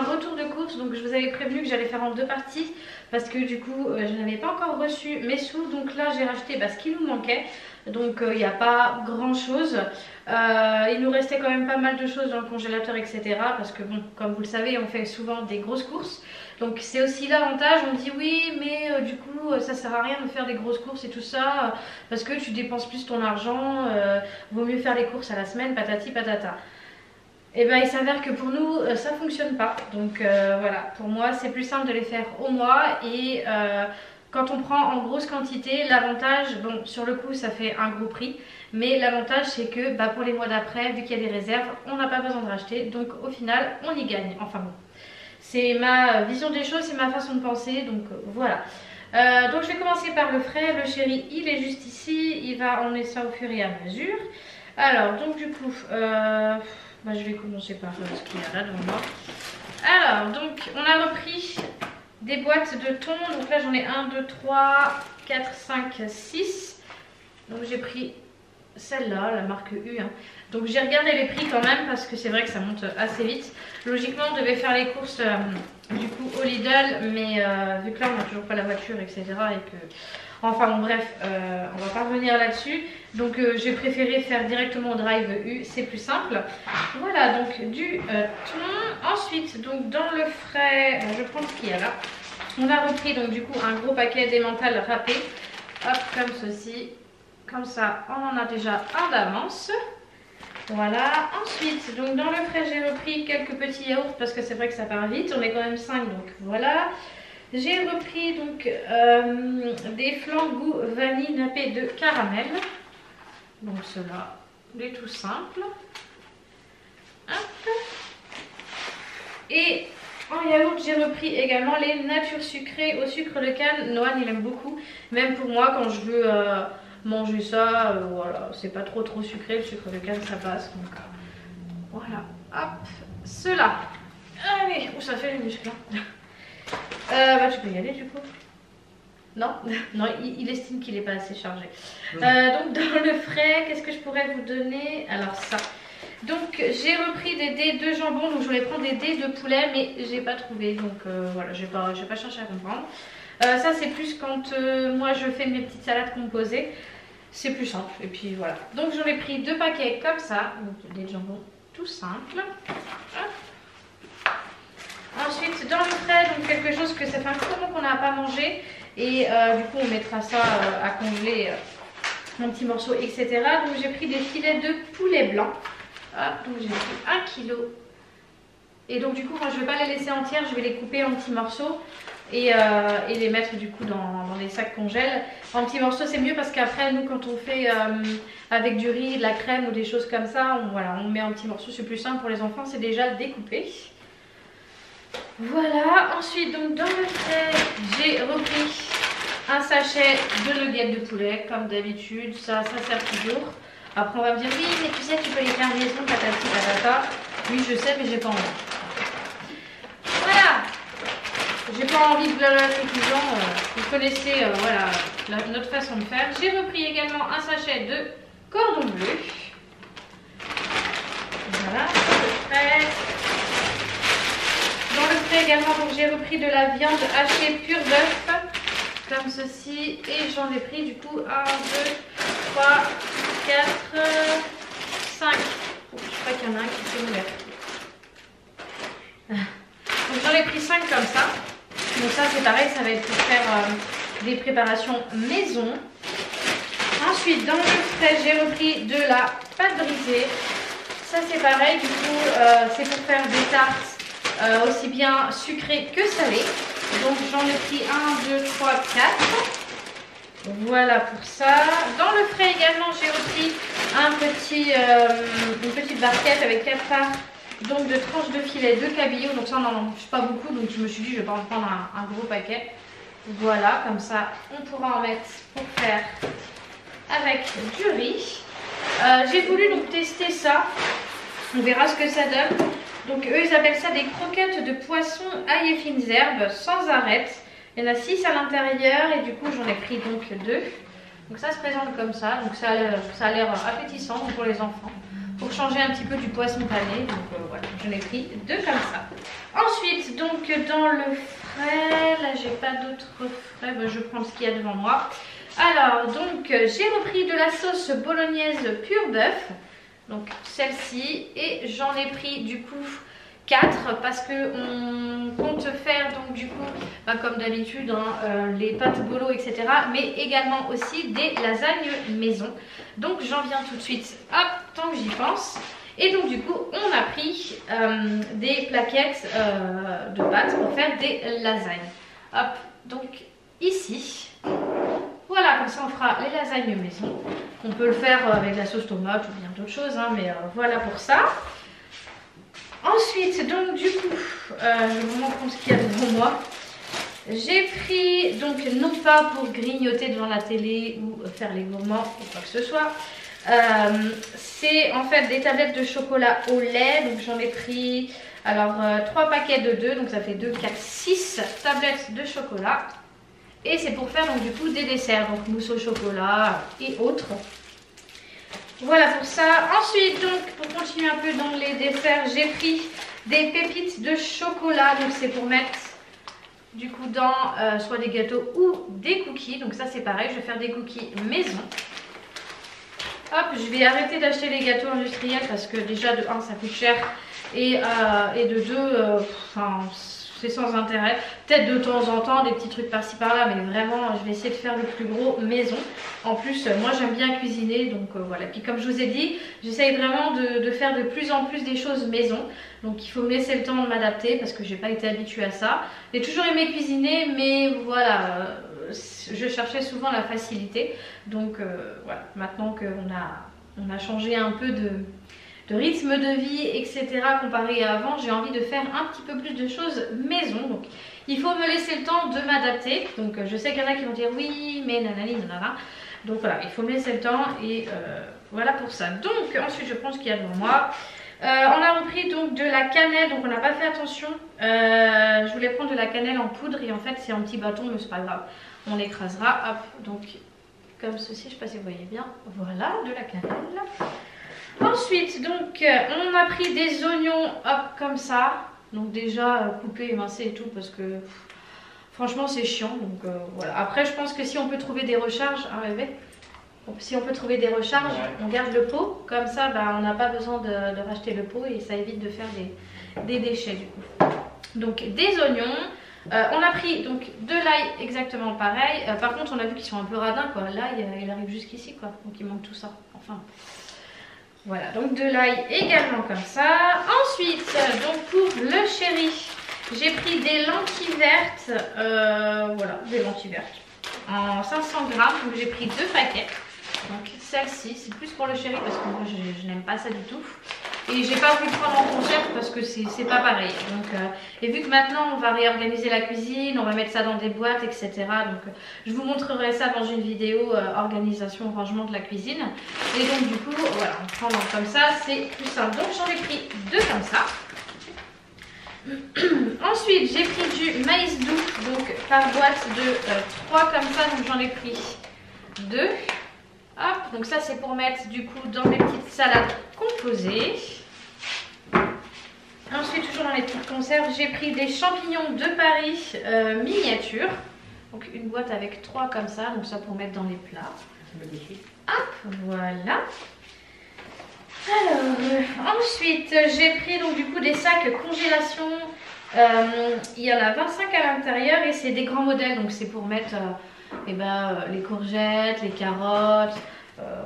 retour de course, donc je vous avais prévenu que j'allais faire en 2 parties parce que du coup je n'avais pas encore reçu mes sous, donc là j'ai racheté ce qui nous manquait, donc il n'y a pas grand chose. Il nous restait quand même pas mal de choses dans le congélateur, etc. parce que bon, comme vous le savez, on fait souvent des grosses courses, donc c'est aussi l'avantage. On dit oui mais du coup ça sert à rien de faire des grosses courses et tout ça parce que tu dépenses plus ton argent, vaut mieux faire les courses à la semaine, patati patata. Et bien il s'avère que pour nous ça fonctionne pas, donc voilà, pour moi c'est plus simple de les faire au mois. Et quand on prend en grosse quantité, l'avantage, bon sur le coup ça fait un gros prix, mais l'avantage c'est que pour les mois d'après, vu qu'il y a des réserves, on n'a pas besoin de racheter, donc au final on y gagne. Enfin bon, c'est ma vision des choses, c'est ma façon de penser, donc voilà. Donc je vais commencer par le frais. Le chéri il est juste ici, il va emmener ça au fur et à mesure. Alors donc du coup je vais commencer par ce qu'il y a là devant moi. Alors donc on a repris des boîtes de thon, donc là j'en ai 1, 2, 3, 4, 5, 6. Donc j'ai pris celle-là, la marque U, hein. Donc j'ai regardé les prix quand même parce que c'est vrai que ça monte assez vite. Logiquement on devait faire les courses du coup au Lidl, mais vu que là on n'a toujours pas la voiture, etc. et que... Enfin bon bref, on va pas revenir là-dessus. Donc j'ai préféré faire directement au Drive U, c'est plus simple. Voilà donc du thon. Ensuite donc dans le frais, je prends ce qu'il y a là. On a repris donc du coup un gros paquet d'emmental râpé. Hop, comme ceci. Comme ça on en a déjà un d'avance. Voilà, ensuite donc dans le frais j'ai repris quelques petits yaourts parce que c'est vrai que ça part vite, on est quand même 5 donc voilà. J'ai repris donc des flancs goût vanille nappés de caramel. Donc ceux-là, des tout simples. Hop. Et en yaourt j'ai repris également les natures sucrées au sucre de canne. Noan il aime beaucoup, même pour moi quand je veux manger ça, voilà, c'est pas trop sucré, le sucre de canne ça passe. Donc voilà, hop, ceux-là. Allez, où ça fait les muscles hein. Tu peux y aller du coup. Non, non, il estime qu'il n'est pas assez chargé. Donc dans le frais, qu'est-ce que je pourrais vous donner? Alors ça. Donc j'ai repris des dés de jambon, donc je voulais prendre des dés de poulet, mais j'ai pas trouvé, donc voilà, j'ai pas cherché à comprendre. Ça c'est plus quand moi je fais mes petites salades composées, c'est plus simple. Et puis voilà. Donc j'en ai pris 2 paquets comme ça, donc des jambons tout simples. Hop. Ensuite dans le frais, donc quelque chose que ça fait un petit moment qu'on n'a pas mangé, et du coup on mettra ça à congeler en petits morceaux, etc. Donc j'ai pris des filets de poulet blanc. Hop, donc j'ai pris 1 kg. Et donc du coup quand je ne vais pas les laisser entières, je vais les couper en petits morceaux et les mettre du coup dans des sacs congèles. En petits morceaux c'est mieux parce qu'après nous quand on fait avec du riz, de la crème ou des choses comme ça, on met en petits morceaux, c'est plus simple pour les enfants, c'est déjà découpé. Voilà, ensuite donc dans le frais j'ai repris un sachet de nuggets de poulet comme d'habitude, ça sert toujours. Après on va me dire oui mais tu sais tu peux les faire maison patati patata. Oui je sais mais j'ai pas envie. Voilà, j'ai pas envie de blablater tout le temps, vous connaissez voilà notre façon de faire. J'ai repris également un sachet de cordon bleu. Voilà, le frais. Dans le frais également, donc j'ai repris de la viande hachée pure bœuf, comme ceci, et j'en ai pris du coup 1, 2, 3, 4, 5. Oh, je crois qu'il y en a un qui s'est ouvert. Donc j'en ai pris 5 comme ça. Donc ça c'est pareil, ça va être pour faire des préparations maison. Ensuite dans le frais j'ai repris de la pâte brisée. Ça c'est pareil, du coup c'est pour faire des tartes. Aussi bien sucré que salé. Donc j'en ai pris 1, 2, 3, 4. Voilà pour ça. Dans le frais également j'ai repris une petite barquette avec 4 parts donc de tranches de filet de cabillaud. Donc ça on n'en mange pas beaucoup, donc je me suis dit je vais pas en prendre un gros paquet. Voilà, comme ça on pourra en mettre pour faire avec du riz. J'ai voulu donc tester ça. On verra ce que ça donne. Donc eux ils appellent ça des croquettes de poisson ail et fines herbes sans arête. Il y en a 6 à l'intérieur et du coup j'en ai pris donc 2. Donc ça se présente comme ça, donc ça a l'air appétissant pour les enfants. Pour changer un petit peu du poisson pané, donc voilà, j'en ai pris 2 comme ça. Ensuite, donc dans le frais, là j'ai pas d'autres frais, je prends ce qu'il y a devant moi. Alors, donc j'ai repris de la sauce bolognaise pur bœuf, donc celle-ci, et j'en ai pris du coup 4 parce que on compte faire donc du coup, comme d'habitude, les pâtes bolo, etc. Mais également aussi des lasagnes maison. Donc j'en viens tout de suite, hop, tant que j'y pense. Et donc du coup on a pris des plaquettes de pâtes pour faire des lasagnes. Hop, donc ici, voilà, comme ça on fera les lasagnes maison. On peut le faire avec la sauce tomate ou bien d'autres choses, hein, mais voilà pour ça. Ensuite, donc du coup, je vous montre ce qu'il y a devant moi. J'ai pris, donc non pas pour grignoter devant la télé ou faire les gourmands ou quoi que ce soit. C'est en fait des tablettes de chocolat au lait. Donc j'en ai pris alors 3 paquets de 2, donc ça fait 2, 4, 6 tablettes de chocolat. Et c'est pour faire donc du coup des desserts, donc mousse au chocolat et autres. Voilà pour ça. Ensuite, donc pour continuer un peu dans les desserts, j'ai pris des pépites de chocolat. Donc c'est pour mettre du coup dans soit des gâteaux ou des cookies. Donc ça c'est pareil, je vais faire des cookies maison. Hop, je vais arrêter d'acheter les gâteaux industriels parce que déjà de 1 ça coûte cher et de 2 c'est sans intérêt. Peut-être de temps en temps des petits trucs par-ci par-là, mais vraiment je vais essayer de faire le plus gros maison. En plus moi j'aime bien cuisiner, donc voilà. Puis comme je vous ai dit, j'essaye vraiment de faire de plus en plus des choses maison. Donc il faut me laisser le temps de m'adapter parce que j'ai pas été habituée à ça. J'ai toujours aimé cuisiner, mais voilà, je cherchais souvent la facilité. Donc voilà, maintenant qu'on a changé un peu de rythme de vie, etc. comparé à avant, j'ai envie de faire un petit peu plus de choses maison. Donc il faut me laisser le temps de m'adapter. Donc je sais qu'il y en a qui vont dire oui mais nanani nanana. Donc voilà, il faut me laisser le temps et voilà pour ça. Donc ensuite je prends ce qu'il y a devant moi. On a repris donc de la cannelle, donc on n'a pas fait attention. Je voulais prendre de la cannelle en poudre et en fait c'est un petit bâton, mais c'est pas grave, on l'écrasera. Hop, donc comme ceci, je sais pas si vous voyez bien, voilà, de la cannelle. Ensuite, donc, on a pris des oignons, hop, comme ça. Donc déjà, coupés, émincés et tout, parce que franchement, c'est chiant. Donc voilà. Après, je pense que si on peut trouver des recharges, si on peut trouver des recharges, on garde le pot. Comme ça, on n'a pas besoin de racheter le pot et ça évite de faire des déchets du coup. Donc, des oignons. On a pris donc de l'ail exactement pareil. Par contre, on a vu qu'ils sont un peu radins, quoi. L'ail, il arrive jusqu'ici, quoi. Donc, il manque tout ça. Enfin. Voilà, donc de l'ail également comme ça. Ensuite, donc pour le chéri, j'ai pris des lentilles vertes. Voilà, des lentilles vertes en 500 grammes. Donc j'ai pris 2 paquets. Donc celle-ci, c'est plus pour le chéri parce que moi je n'aime pas ça du tout. Et j'ai pas voulu prendre en conserve parce que c'est pas pareil. Donc, et vu que maintenant on va réorganiser la cuisine, on va mettre ça dans des boîtes, etc. Donc je vous montrerai ça dans une vidéo organisation, rangement de la cuisine. Et donc du coup, voilà, on prend comme ça, c'est plus simple. Donc j'en ai pris 2 comme ça. Ensuite, j'ai pris du maïs doux, donc par boîte de 3 comme ça, donc j'en ai pris 2. Hop, donc ça c'est pour mettre du coup dans des petites salades composées. Ensuite, toujours dans les petites conserves, j'ai pris des champignons de Paris miniatures. Donc une boîte avec 3 comme ça, donc ça pour mettre dans les plats. Hop, voilà. Alors, ensuite, j'ai pris donc du coup des sacs congélation. Il y en a 25 à l'intérieur et c'est des grands modèles, donc c'est pour mettre les courgettes, les carottes,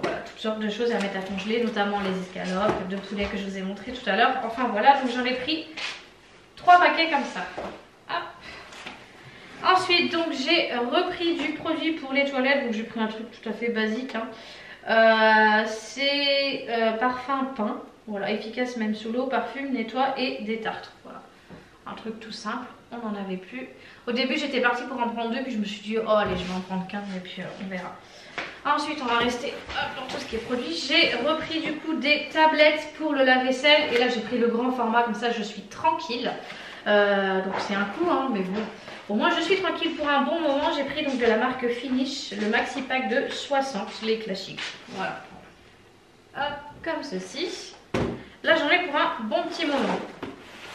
voilà, toutes sortes de choses à mettre à congeler, notamment les escalopes de poulet que je vous ai montré tout à l'heure. Enfin voilà, donc j'en ai pris 3 paquets comme ça. Hop. Ensuite, donc j'ai repris du produit pour les toilettes, donc j'ai pris un truc tout à fait basique. C'est parfum peint, voilà, efficace même sous l'eau, parfume, nettoie et détartre. Voilà, un truc tout simple, on n'en avait plus. Au début j'étais partie pour en prendre 2, puis je me suis dit oh allez je vais en prendre qu'un et puis on verra. Ensuite on va rester dans tout ce qui est produit. J'ai repris du coup des tablettes pour le lave-vaisselle et là j'ai pris le grand format, comme ça je suis tranquille. Donc c'est un coup hein, mais bon. Au moins je suis tranquille pour un bon moment. J'ai pris donc de la marque Finish, le maxi pack de 60, les classiques. Voilà. Hop, comme ceci. Là j'en ai pour un bon petit moment.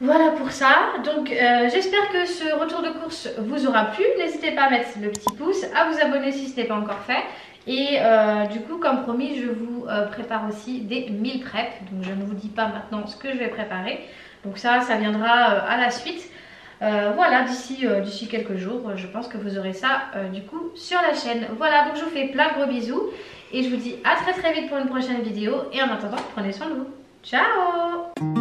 Voilà pour ça, donc j'espère que ce retour de course vous aura plu. N'hésitez pas à mettre le petit pouce, à vous abonner si ce n'est pas encore fait. Et du coup, comme promis, je vous prépare aussi des meal prep. Donc je ne vous dis pas maintenant ce que je vais préparer. Donc ça viendra à la suite. Voilà, d'ici quelques jours, je pense que vous aurez ça du coup sur la chaîne. Voilà, donc je vous fais plein de gros bisous. Et je vous dis à très vite pour une prochaine vidéo. Et en attendant, prenez soin de vous. Ciao!